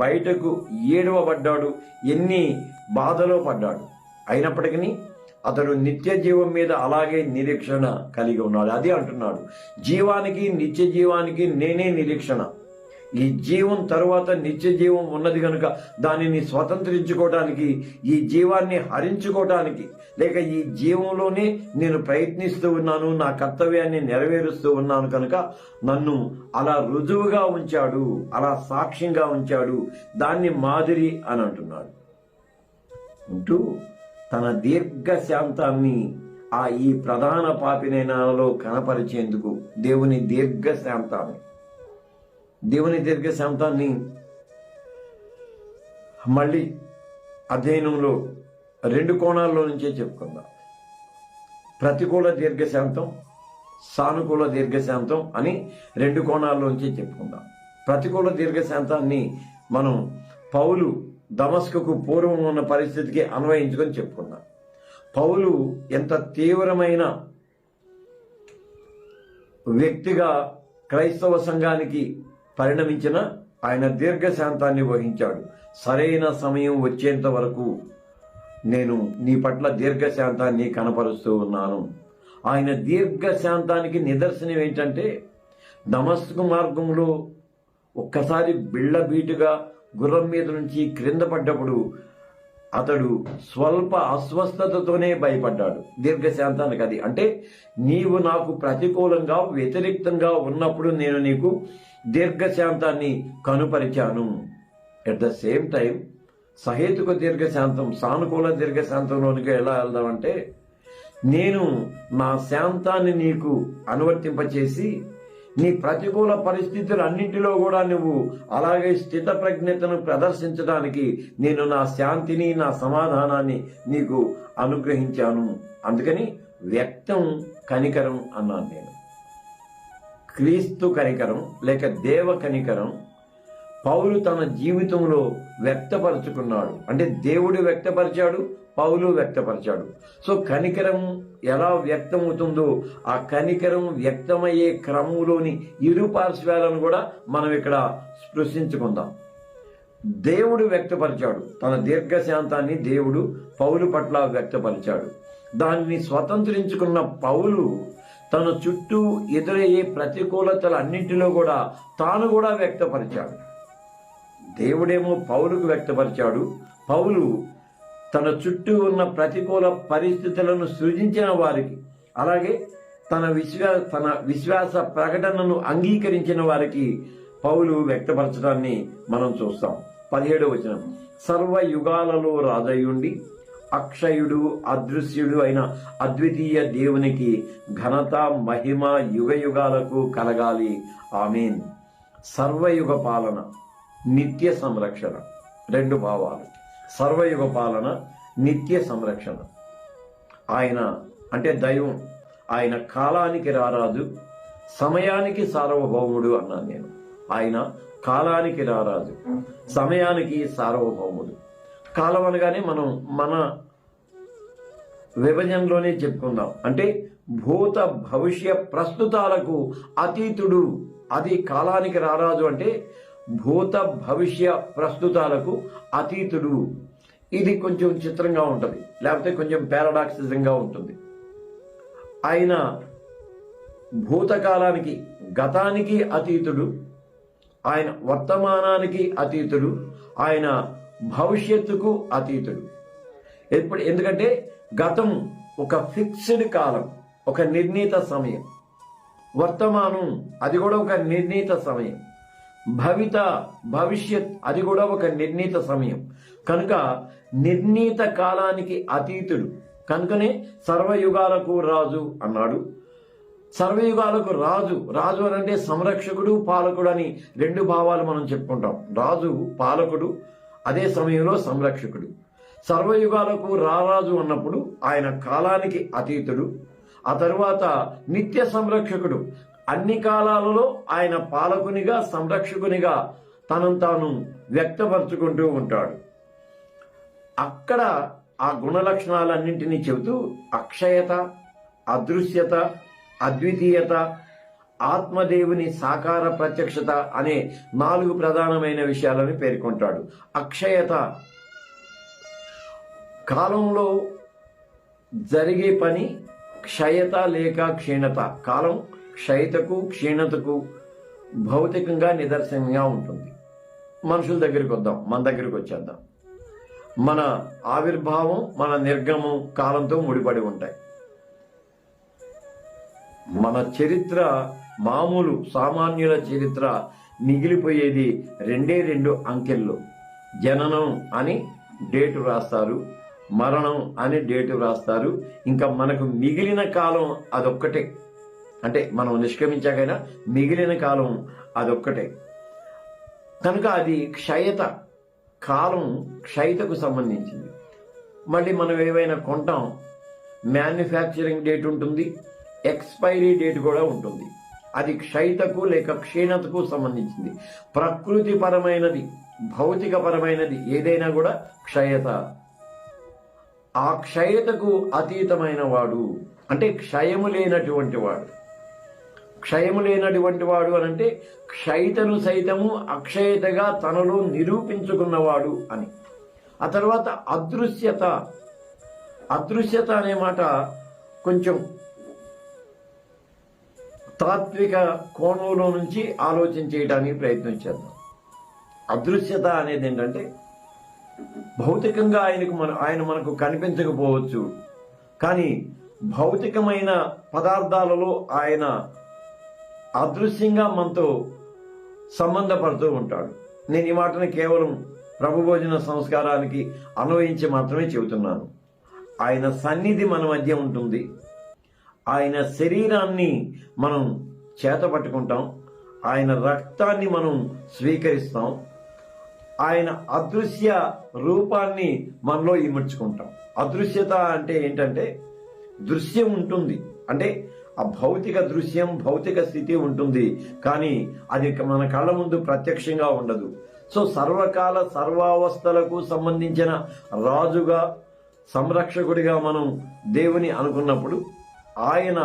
బయటకు ఏడవబడ్డాడు, ఎన్ని బాధలో పడ్డాడు. అయినప్పటికీ అతడు నిత్య జీవం మీద అలాగే నిరీక్షణ కలిగి ఉన్నాడు. అది అంటున్నాడు, జీవానికి నిత్య జీవానికి నేనే నిరీక్షణ. ఈ జీవం తరువాత నిత్య జీవం ఉన్నది కనుక దానిని స్వతంత్రించుకోవడానికి, ఈ జీవాన్ని హరించుకోవటానికి, లేక ఈ జీవంలోనే నేను ప్రయత్నిస్తూ ఉన్నాను, నా కర్తవ్యాన్ని నెరవేరుస్తూ ఉన్నాను కనుక నన్ను అలా రుజువుగా ఉంచాడు, అలా సాక్ష్యంగా ఉంచాడు. దాన్ని మాదిరి అని అంటున్నాడు. అంటూ తన దీర్ఘశాంతాన్ని ఈ ప్రధాన పాపినైనాలో కనపరిచేందుకు దేవుని దీర్ఘశాంతాన్ని మళ్ళీ అధ్యయనంలో రెండు కోణాల్లో నుంచే చెప్పుకుందాం. ప్రతికూల దీర్ఘశాంతం, సానుకూల దీర్ఘశాంతం అని రెండు కోణాల్లో నుంచే చెప్పుకుందాం. ప్రతికూల దీర్ఘశాంతాన్ని మనం పౌలు దమస్కుకు పూర్వం ఉన్న పరిస్థితికి అన్వయించుకొని చెప్పుకున్నాం. పౌలు ఎంత తీవ్రమైన వ్యక్తిగా క్రైస్తవ సంఘానికి పరిణమించిన ఆయన దీర్ఘశాంతాన్ని వహించాడు. సరైన సమయం వచ్చేంత వరకు నేను నీ పట్ల దీర్ఘశాంతాన్ని కనపరుస్తూ ఉన్నాను. ఆయన దీర్ఘశాంతానికి నిదర్శనం ఏంటంటే, దమస్కు మార్గంలో ఒక్కసారి బిళ్ళబీటుగా గుర్రం మీద నుంచి క్రింద పడ్డప్పుడు అతడు స్వల్ప అస్వస్థతతోనే భయపడ్డాడు. దీర్ఘశాంతానికి అది అంటే, నీవు నాకు ప్రతికూలంగా వ్యతిరేక్తంగా ఉన్నప్పుడు నేను నీకు దీర్ఘశాంతాన్ని కనుపరిచాను. ఎట్ ద సేమ్ టైం సహేతుక దీర్ఘశాంతం, సానుకూల దీర్ఘశాంతంలోనికి ఎలా వెళ్దామంటే, నేను నా శాంతాన్ని నీకు అనువర్తింపచేసి నీ ప్రతికూల పరిస్థితులన్నింటిలో కూడా నువ్వు అలాగే స్థిత ప్రజ్ఞతను ప్రదర్శించడానికి నేను నా శాంతిని, నా సమాధానాన్ని నీకు అనుగ్రహించాను. అందుకని వ్యక్తం కనికరం అన్నాను నేను. క్రీస్తు కనికరం లేక దేవ కనికరం పౌలు తన జీవితంలో వ్యక్తపరుచుకున్నాడు. అంటే దేవుడు వ్యక్తపరిచాడు, పౌలు వ్యక్తపరిచాడు. సో కనికరం ఎలా వ్యక్తమవుతుందో ఆ కనికరం వ్యక్తమయ్యే క్రమంలోని ఇరు పార్శ్వాలను కూడా మనం ఇక్కడ స్పృశించుకుందాం. దేవుడు వ్యక్తపరిచాడు తన దీర్ఘశాంతాన్ని, దేవుడు పౌలు పట్ల వ్యక్తపరిచాడు. దాన్ని స్వతంత్రించుకున్న పౌలు తన చుట్టూ ఎదురయ్యే ప్రతికూలతలన్నింటిలో కూడా తాను కూడా వ్యక్తపరిచాడు. దేవుడేమో పౌలుకు వ్యక్తపరిచాడు, పౌలు తన చుట్టూ ఉన్న ప్రతికూల పరిస్థితులను సృజించిన వారికి, అలాగే తన విశ్వాస ప్రకటనను అంగీకరించిన వారికి పౌలు వ్యక్తపరచడాన్ని మనం చూస్తాం. 17వ వచనం, సర్వ యుగాలలో రాజయుండి అక్షయుడు అదృశ్యుడు అయిన అద్వితీయ దేవునికి ఘనత మహిమ యుగ యుగాలకు కలగాలి, ఆమేన్. సర్వయుగ పాలన, నిత్య సంరక్షణ, రెండు భావాలు. సర్వయుగ పాలన, నిత్య సంరక్షణ. ఆయన అంటే దైవం, ఆయన కాలానికి రారాజు, సమయానికి సార్వభౌముడు అన్నాను నేను. ఆయన కాలానికి రారాజు, సమయానికి సార్వభౌముడు. కాలం అనగానే మనం మన విభజనలోనే చెప్పుకుందాం. అంటే భూత భవిష్య ప్రస్తుతాలకు అతీతుడు, అది కాలానికి రారాజు. అంటే భూత భవిష్య ప్రస్తుతాలకు అతీతుడు. ఇది కొంచెం చిత్రంగా ఉంటుంది, లేకపోతే కొంచెం పారాడాక్సిజంగా ఉంటుంది. ఆయన భూతకాలానికి, గతానికి అతీతుడు, ఆయన వర్తమానానికి అతీతుడు, ఆయన భవిష్యత్తుకు అతీతుడు. ఎందుకంటే గతం ఒక ఫిక్స్డ్ కాలం, ఒక నిర్ణీత సమయం. వర్తమానం అది కూడా ఒక నిర్ణీత సమయం. భవిష్యత్ అది కూడా ఒక నిర్ణీత సమయం. కనుక నిర్ణీత కాలానికి అతీతుడు. కనుకనే సర్వయుగాలకు రాజు అన్నాడు. సర్వయుగాలకు రాజు, రాజు అని అంటే సంరక్షకుడు, పాలకుడు అని రెండు భావాలు మనం చెప్పుకుంటాం. రాజు పాలకుడు, అదే సమయంలో సంరక్షకుడు. సర్వయుగాలకు రారాజు అన్నప్పుడు ఆయన కాలానికి అతీతుడు. ఆ తరువాత నిత్య సంరక్షకుడు, అన్ని కాలాలలో ఆయన పాలకునిగా, సంరక్షకునిగా తనను తాను వ్యక్తపరచుకుంటూ ఉంటాడు. అక్కడ ఆ గుణలక్షణాలన్నింటినీ చెబుతూ అక్షయత, అదృశ్యత, అద్వితీయత, ఆత్మదేవుని సాకార ప్రత్యక్షత అనే 4 ప్రధానమైన విషయాలను పేర్కొంటాడు. అక్షయత, కాలంలో జరిగే పని క్షయత లేక క్షీణత. కాలం క్షయతకు, క్షీణతకు భౌతికంగా నిదర్శనంగా ఉంటుంది. మనుషుల దగ్గరికి వద్దాం, మన దగ్గరికి వచ్చేద్దాం. మన ఆవిర్భావం, మన నిర్గమం కాలంతో ముడిపడి ఉంటాయి. మన చరిత్ర, మామూలు సామాన్యుల చరిత్ర మిగిలిపోయేది 2 అంకెల్లో. జననం అని డేటు రాస్తారు, మరణం అని డేటు రాస్తారు. ఇంకా మనకు మిగిలిన కాలం అదొక్కటే. అంటే మనం నిష్క్రమించాకైనా మిగిలిన కాలం అదొక్కటే. కనుక అది క్షయత, కాలం క్షయతకు సంబంధించింది. మళ్ళీ మనం ఏవైనా కొంటాం, మ్యానుఫ్యాక్చరింగ్ డేట్ ఉంటుంది, ఎక్స్పైరీ డేట్ కూడా ఉంటుంది. అది క్షయతకు లేక క్షీణతకు సంబంధించింది. ప్రకృతి పరమైనది, భౌతిక పరమైనది ఏదైనా కూడా క్షయత. ఆ క్షయతకు అతీతమైన వాడు అంటే క్షయము లేనటువంటి వాడు. క్షయము లేనటువంటి వాడు అని అంటే క్షయితను సైతము అక్షయతగా తనలో నిరూపించుకున్నవాడు అని. ఆ తర్వాత అదృశ్యత. అదృశ్యత అనే మాట కొంచెం తాత్విక కోణంలో నుంచి ఆలోచన చేయడానికి ప్రయత్నం చేద్దాం. అదృశ్యత అనేది ఏంటంటే భౌతికంగా ఆయన మనకు కనిపించకపోవచ్చు, కానీ భౌతికమైన పదార్థాలలో ఆయన అదృశ్యంగా మనతో సంబంధపడుతూ ఉంటాడు. నేను ఈ మాటను కేవలం ప్రభు భోజన సంస్కారానికి అన్వయించి మాత్రమే చెబుతున్నాను. ఆయన సన్నిధి మన మధ్య ఉంటుంది. ఆయన శరీరాన్ని మనం చేతపట్టుకుంటాం. ఆయన రక్తాన్ని మనం స్వీకరిస్తాం. ఆయన అదృశ్య రూపాన్ని మనలో ఇమర్చుకుంటాం. అదృశ్యత అంటే ఏంటంటే దృశ్యం ఉంటుంది, అంటే ఆ భౌతిక దృశ్యం, భౌతిక స్థితి ఉంటుంది, కానీ అది మన కళ్ళ ముందు ప్రత్యక్షంగా ఉండదు. సో సర్వకాల సర్వావస్థలకు సంబంధించిన రాజుగా, సంరక్షకుడిగా మనం దేవుని అనుకున్నప్పుడు ఆయన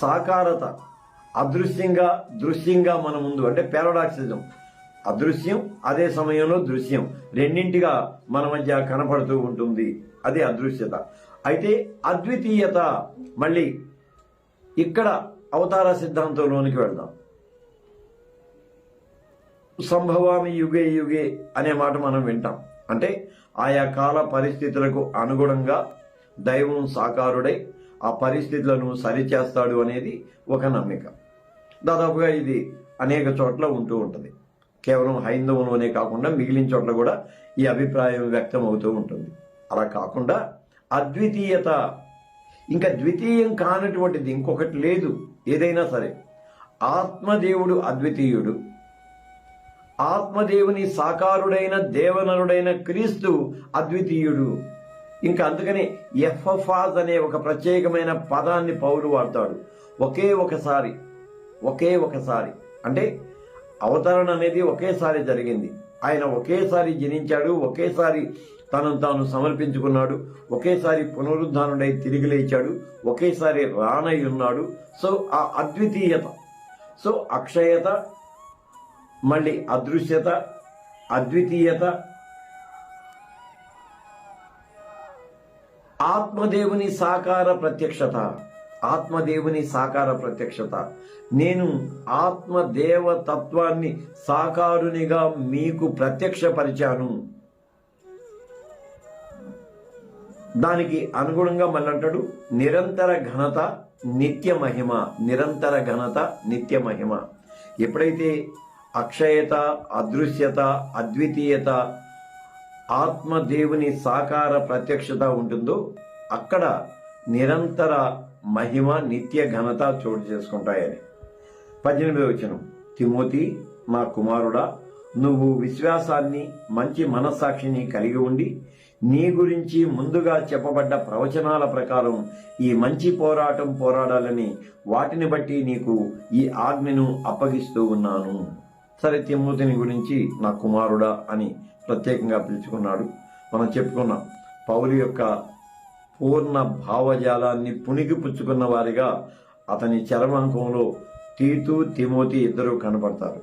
సాకారత అదృశ్యంగా, దృశ్యంగా మన ముందు, అంటే పారాడాక్సిజం, అదృశ్యం అదే సమయంలో దృశ్యం రెండింటిగా మన మధ్య కనపడుతూ ఉంటుంది. అది అదృశ్యత. అయితే అద్వితీయత, మళ్ళీ ఇక్కడ అవతార సిద్ధాంతంలోనికి వెళ్దాం. సంభవామి యుగే యుగే అనే మాట మనం వింటాం. అంటే ఆయా కాల పరిస్థితులకు అనుగుణంగా దైవం సాకారుడై ఆ పరిస్థితులను సరిచేస్తాడు అనేది ఒక నమ్మిక. దాదాపుగా ఇది అనేక చోట్ల ఉంటూ ఉంటుంది. కేవలం హైందవంలోనే కాకుండా మిగిలిన చోట్ల కూడా ఈ అభిప్రాయం వ్యక్తం అవుతూ ఉంటుంది. అలా కాకుండా అద్వితీయత, ఇంకా ద్వితీయం కానటువంటిది ఇంకొకటి లేదు. ఏదైనా సరే ఆత్మదేవుడు అద్వితీయుడు, ఆత్మదేవుని సాకారుడైన దేవనరుడైన క్రీస్తు అద్వితీయుడు. ఇంకా అందుకని ఎఫ్ఎఫాజ్ అనే ఒక ప్రత్యేకమైన పదాన్ని పౌలు వాడతాడు. ఒకే ఒకసారి అంటే అవతరణ అనేది ఒకేసారి జరిగింది. ఆయన ఒకేసారి జనించాడు, ఒకేసారి తనను తాను సమర్పించుకున్నాడు, ఒకేసారి పునరుద్ధానుడై తిరిగి లేచాడు, ఒకేసారి రానై ఉన్నాడు. సో ఆ అద్వితీయత, సో అక్షయత, మళ్ళీ అదృశ్యత, అద్వితీయత, ఆత్మదేవుని సాకార ప్రత్యక్షత, ఆత్మదేవుని సాకార ప్రత్యక్షత. నేను ఆత్మదేవ తత్వాన్ని సాకారునిగా మీకు ప్రత్యక్షపరిచాను. దానికి అనుగుణంగా మళ్ళీ అంటాడు నిరంతర ఘనత నిత్య మహిమ, నిరంతర ఘనత నిత్య మహిమ. ఎప్పుడైతే అక్షయత, అదృశ్యత, అద్వితీయత, ఆత్మదేవుని సాకార ప్రత్యక్షత ఉంటుందో అక్కడ నిరంతర మహిమ, నిత్య ఘనత చోటు చేసుకుంటాయని. 18వ వచనం, తిమోతి మా కుమారుడా, నువ్వు విశ్వాసాన్ని, మంచి మనస్సాక్షిని కలిగి ఉండి నీ గురించి ముందుగా చెప్పబడ్డ ప్రవచనాల ప్రకారం ఈ మంచి పోరాటం పోరాడాలని వాటిని బట్టి నీకు ఈ ఆజ్ఞను అప్పగిస్తూ ఉన్నాను. సరే, తిమోతిని గురించి నా కుమారుడా అని ప్రత్యేకంగా పిలుచుకున్నాడు. మనం చెప్పుకున్నాం పౌలు యొక్క పూర్ణ భావజాలాన్ని పుణికి పుచ్చుకున్న వారిగా అతని చరమాంకంలో తీతు, తిమోతి ఇద్దరు కనపడతారు.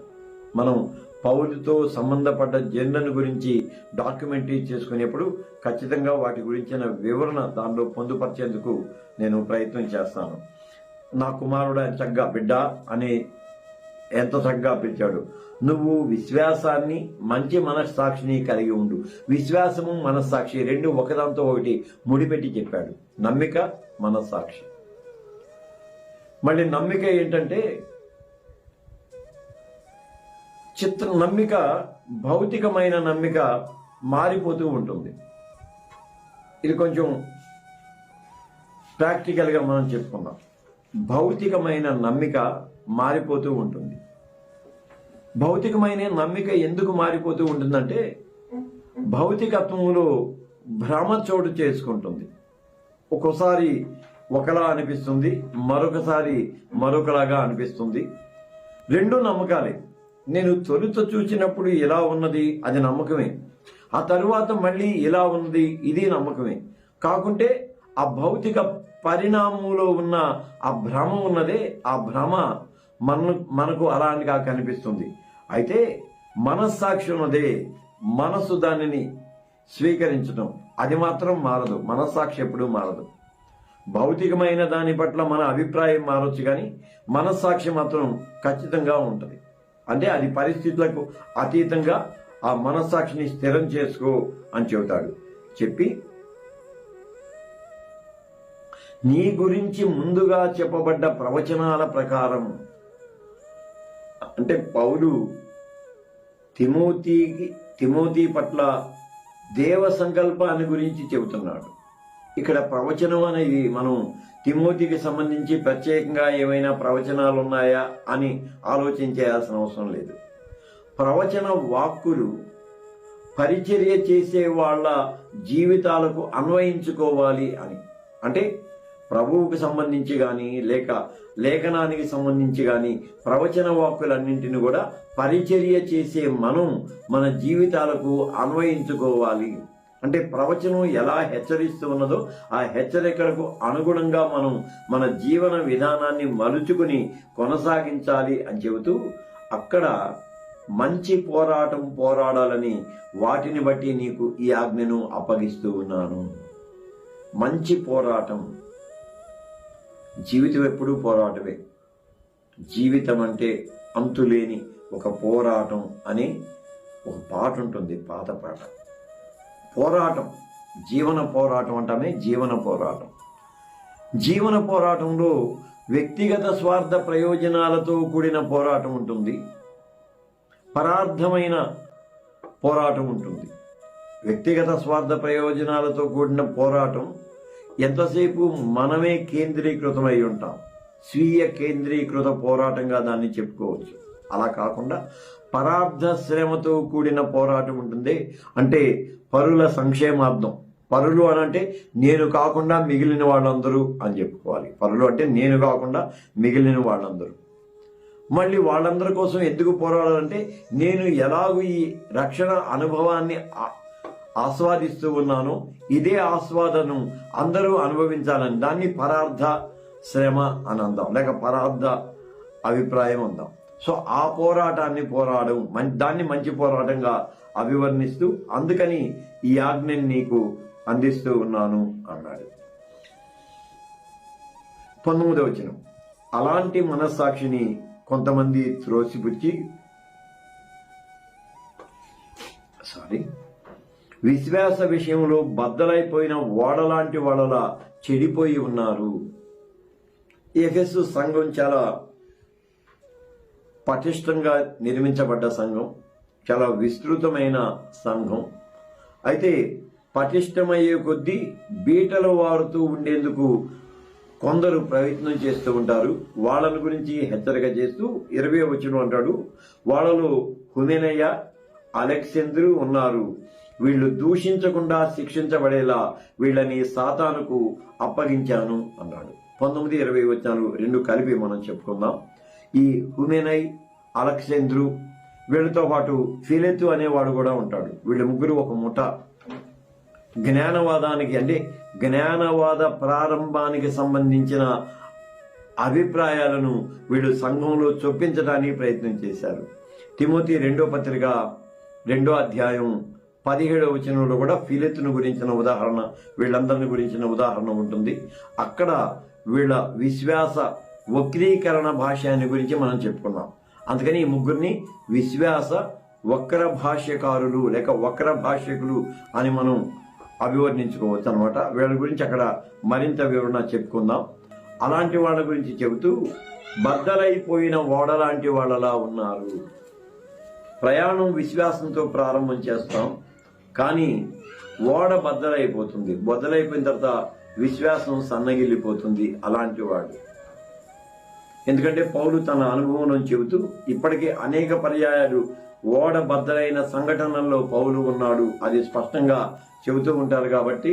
మనం పౌలుతో సంబంధపడ్డ జన్లను గురించి డాక్యుమెంటరీ చేసుకునేప్పుడు ఖచ్చితంగా వాటి గురించిన వివరణ దానిలో పొందుపరిచేందుకు నేను ప్రయత్నం చేస్తాను. నా కుమారుడు చక్కగా బిడ్డ అని ఎంత చక్కగా పిలిచాడు. నువ్వు విశ్వాసాన్ని, మంచి మనస్సాక్షిని కలిగి ఉండు. విశ్వాసము, మనస్సాక్షి రెండు ఒకదాంతో ఒకటి ముడిపెట్టి చెప్పాడు. నమ్మిక, మనస్సాక్షి. మళ్ళీ నమ్మిక ఏంటంటే నమ్మిక, భౌతికమైన నమ్మిక మారిపోతూ ఉంటుంది. ఇది కొంచెం ప్రాక్టికల్గా మనం చెప్పుకుందాం. భౌతికమైన నమ్మిక మారిపోతూ ఉంటుంది. భౌతికమైన నమ్మిక ఎందుకు మారిపోతూ ఉంటుందంటే భౌతికత్వంలో భ్రమ చోటు చేసుకుంటుంది. ఒక్కోసారి ఒకలా అనిపిస్తుంది, మరొకసారి మరొకలాగా అనిపిస్తుంది. రెండు నమ్మకాలే. నేను తొలుత చూసినప్పుడు ఇలా ఉన్నది, అది నమ్మకమే. ఆ తరువాత మళ్ళీ ఇలా ఉన్నది, ఇది నమ్మకమే. కాకుంటే ఆ భౌతిక పరిణామంలో ఉన్న ఆ భ్రమ ఉన్నదే, ఆ భ్రమ మనకు అలాంటిగా కనిపిస్తుంది. అయితే మనస్సాక్షి ఉన్నదే, మనసు దానిని స్వీకరించడం, అది మాత్రం మారదు. మనస్సాక్షి ఎప్పుడూ మారదు. భౌతికమైన దాని పట్ల మన అభిప్రాయం మారొచ్చు, కానీ మనస్సాక్షి మాత్రం ఖచ్చితంగా ఉంటుంది. అంటే అది పరిస్థితులకు అతీతంగా ఆ మనస్సాక్షిని స్థిరం చేసుకో అని చెబుతాడు. చెప్పి నీ గురించి ముందుగా చెప్పబడ్డ ప్రవచనాల ప్రకారం, అంటే పౌలు తిమోతి పట్ల దేవ సంకల్పాన్ని గురించి చెబుతున్నాడు. ఇక్కడ ప్రవచనం అనేది మనం తిమోతికి సంబంధించి ప్రత్యేకంగా ఏమైనా ప్రవచనాలు ఉన్నాయా అని ఆలోచించేయాల్సిన అవసరం లేదు. ప్రవచన వాక్కులు పరిచర్య చేసే వాళ్ళ జీవితాలకు అన్వయించుకోవాలి అని, అంటే ప్రభువుకు సంబంధించి కానీ లేక లేఖనానికి సంబంధించి కానీ ప్రవచన వాక్కులన్నింటినీ కూడా పరిచర్య చేసే మనం మన జీవితాలకు అన్వయించుకోవాలి. అంటే ప్రవచనం ఎలా హెచ్చరిస్తూ ఉన్నదో ఆ హెచ్చరికలకు అనుగుణంగా మనం మన జీవన విధానాన్ని మలుచుకుని కొనసాగించాలి అని చెబుతూ అక్కడ మంచి పోరాటం పోరాడాలని వాటిని బట్టి నీకు ఈ ఆజ్ఞను అప్పగిస్తూ ఉన్నాను. మంచి పోరాటం. జీవితం ఎప్పుడూ పోరాటమే. జీవితం అంటే అంతులేని ఒక పోరాటం అని ఒక పాట ఉంటుంది, పాత పాట. పోరాటం, జీవన పోరాటం అంటామే, జీవన పోరాటం. జీవన పోరాటంలో వ్యక్తిగత స్వార్థ ప్రయోజనాలతో కూడిన పోరాటం ఉంటుంది, పరార్థమైన పోరాటం ఉంటుంది. వ్యక్తిగత స్వార్థ ప్రయోజనాలతో కూడిన పోరాటం ఎంతసేపు మనమే కేంద్రీకృతమై ఉంటాం, స్వీయ కేంద్రీకృత పోరాటంగా దాన్ని చెప్పుకోవచ్చు. అలా కాకుండా పరార్థ శ్రమతో కూడిన పోరాటం ఉంటుంది. అంటే పరుల సంక్షేమార్థం. పరులు అని అంటే నేను కాకుండా మిగిలిన వాళ్ళందరూ అని చెప్పుకోవాలి. పరులు అంటే నేను కాకుండా మిగిలిన వాళ్ళందరూ. మళ్ళీ వాళ్ళందరి కోసం ఎందుకు పోరాడాలంటే నేను ఎలాగూ ఈ రక్షణ అనుభవాన్ని ఆస్వాదిస్తూ ఉన్నానో ఇదే ఆస్వాదను అందరూ అనుభవించాలని, దాన్ని పరార్థ శ్రమ అని అందాం, లేక పరార్థ అభిప్రాయం అందాం. సో ఆ పోరాటాన్ని దాన్ని మంచి పోరాటంగా అభివర్ణిస్తూ అందుకని ఈ ఆజ్ఞని నీకు అందిస్తూ ఉన్నాను అన్నాడు. 19వ వచనం, అలాంటి మనస్సాక్షిని కొంతమంది త్రోసిపుచ్చి విశ్వాస విషయంలో బద్దలైపోయిన ఓడలాంటి వాళ్ళలా చెడిపోయి ఉన్నారు. ఎఫెసు సంఘం చాలా పటిష్టంగా నిర్మించబడ్డ సంఘం, చాలా విస్తృతమైన సంఘం. అయితే పటిష్టమయ్యే కొద్దీ బీటలు వారుతూ ఉండేందుకు కొందరు ప్రయత్నం చేస్తూ ఉంటారు. వాళ్ళని గురించి హెచ్చరిక చేస్తూ 20వ వచనం అంటాడు, వాళ్ళలో హుమెనయ, అలెక్సంద్రు ఉన్నారు. వీళ్ళు దూషించకుండా శిక్షించబడేలా వీళ్ళని సాతానుకు అప్పగించాను అన్నాడు. 19, 20 వచనాలు రెండు కలిపి మనం చెప్పుకుందాం. ఈ హుమెనై, అలెక్సంద్రు, వీళ్ళతో పాటు ఫిలెతు అనేవాడు కూడా ఉంటాడు. వీళ్ళ ముగ్గురు ఒక ముఠ. జ్ఞానవాదానికి, అంటే జ్ఞానవాద ప్రారంభానికి సంబంధించిన అభిప్రాయాలను వీళ్ళు సంఘంలో చొప్పించడానికి ప్రయత్నం చేశారు. తిమోతి 2వ పత్రిక 2వ అధ్యాయం 17వ వచనంలో కూడా ఫిలెతును గురించిన ఉదాహరణ, వీళ్ళందరిని గురించిన ఉదాహరణ ఉంటుంది. అక్కడ వీళ్ళ విశ్వాస వక్రీకరణ భాష్యాన్ని గురించి మనం చెప్పుకున్నాం. అందుకని ఈ ముగ్గురిని విశ్వాస వక్ర భాష్యకారులు లేక వక్ర భాష్యకులు అని మనం అభివర్ణించుకోవచ్చు అనమాట. వీళ్ళ గురించి అక్కడ మరింత వివరణ చెప్పుకుందాం. అలాంటి వాళ్ళ గురించి చెబుతూ బద్దలైపోయిన ఓడలాంటి వాళ్ళలా ఉన్నారు. ప్రయాణం విశ్వాసంతో ప్రారంభం చేస్తాం, కానీ ఓడ బద్దలైపోతుంది. బద్దలైపోయిన తర్వాత విశ్వాసం సన్నగిల్లిపోతుంది. అలాంటి వాడు. ఎందుకంటే పౌలు తన అనుభవం చెబుతూ ఇప్పటికే అనేక పర్యాయాలు ఓడ బద్దలైన సంఘటనల్లో పౌలు ఉన్నాడు, అది స్పష్టంగా చెబుతూ ఉంటారు. కాబట్టి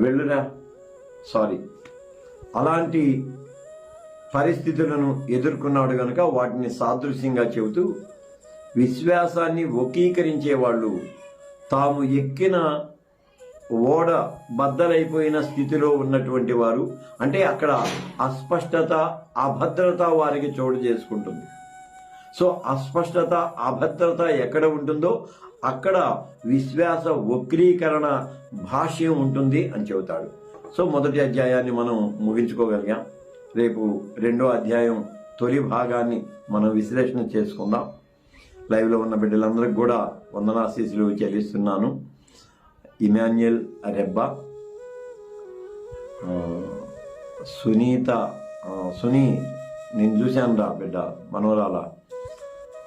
వెళ్ళురా అలాంటి పరిస్థితులను ఎదుర్కొన్నాడు గనుక వాటిని సాదృశ్యంగా చెబుతూ విశ్వాసాన్ని వక్రీకరించే వాళ్ళు తాము ఎక్కిన ఓడ బద్దలైపోయిన స్థితిలో ఉన్నటువంటి వారు, అంటే అక్కడ అస్పష్టత, అభద్రత వారికి చోటు చేసుకుంటుంది. సో అస్పష్టత, అభద్రత ఎక్కడ ఉంటుందో అక్కడ విశ్వాస వక్రీకరణ భాష్యం ఉంటుంది అని చెబుతాడు. సో మొదటి అధ్యాయాన్ని మనం ముగించుకోగలిగాం. రేపు రెండో అధ్యాయం తొలి భాగాన్ని మనం విశ్లేషణ చేసుకుందాం. లైవ్లో ఉన్న బిడ్డలందరికీ కూడా వందనాశీస్సులు చెల్లిస్తున్నాను. ఇమాన్యుయల్ రెబ్బా, సునీత, సునీ నేను చూశాను రా బిడ్డ మనోరాల,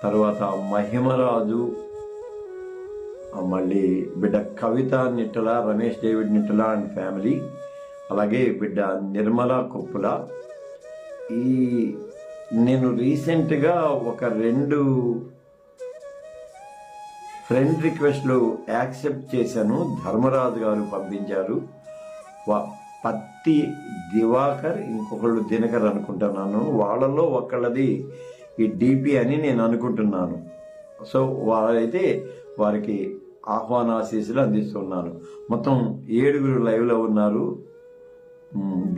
తర్వాత మహిమరాజు, మళ్ళీ బిడ్డ Kavitha Nittala, Ramesh David Nittala and family, అలాగే బిడ్డ నిర్మల కొప్పుల. నేను రీసెంట్గా ఒక 2 ఫ్రెండ్ రిక్వెస్ట్లు యాక్సెప్ట్ చేశాను. ధర్మరాజు గారు పంపించారు. పత్తి దివాకర్, ఇంకొకళ్ళు దినకర్ అనుకుంటున్నాను. వాళ్ళలో ఒకళ్ళది ఈ డిపి అని నేను అనుకుంటున్నాను. సో వారైతే వారికి ఆహ్వానాశీస్సులు అందిస్తున్నాను. మొత్తం 7 లైవ్లో ఉన్నారు.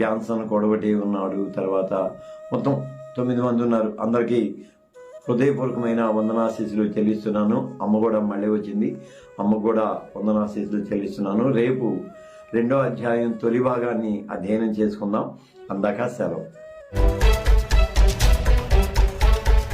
జాన్సన్ కొడవటి ఉన్నాడు, తర్వాత మొత్తం 9 మంది ఉన్నారు. అందరికీ హృదయపూర్వకమైన వందనాశీస్సులు చెల్లిస్తున్నాను. అమ్మ కూడా మళ్ళీ వచ్చింది, అమ్మ కూడా వందనాశీస్సులు చెల్లిస్తున్నాను. రేపు రెండో అధ్యాయం తొలి భాగాన్ని అధ్యయనం చేసుకుందాం. అందాక సెలవు.